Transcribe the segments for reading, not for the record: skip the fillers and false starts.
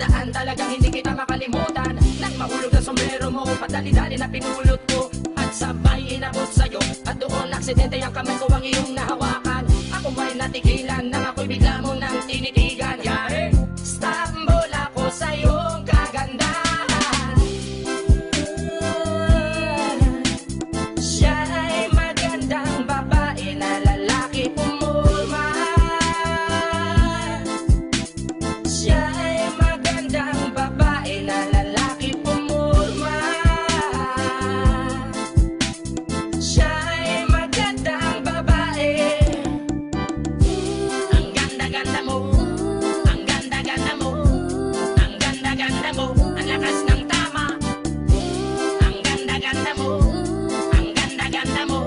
daan talagang hindi kita makalimutan. Nang mahulog ang sombrero mo, padali-dali na pinulot ko at sabay inabot sa'yo. At doon aksidente ang kamay ko ang iyong nahawakan. Ako ba'y natigilan nang ako'y bigla mo nang tinitigan. Yari, stambol ako sa iyong kagandahan. Siya ay magandang babae na lalaki pumulma. Siya ay magandang babae na lalaki pumulma. Siya ay magandang babae. Ang ganda-ganda mo, ang ganda-ganda mo, ang ganda-ganda mo, ang lakas ng tama. Ang ganda-ganda mo, ang ganda-ganda mo,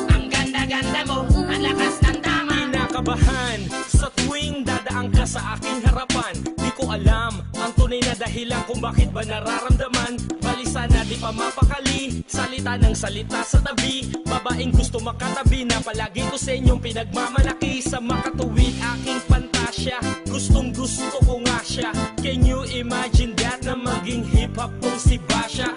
ang ganda-ganda mo, ang lakas ng tama. Kinakabahan sa tuwing dadaan ka sa aking harapan. Di ko alam ang tunay na dahilan kung bakit ba nararamdaman. Balisa na di pa mapakali, salita ng salita sa tabi. Babaeng gusto makatabi na palagi ko sa inyong pinagmamalaki. Sa makatuwid aking pantasya, gustong gusto ko nga siya. Can you imagine that na maging hip-hop kong si Basha?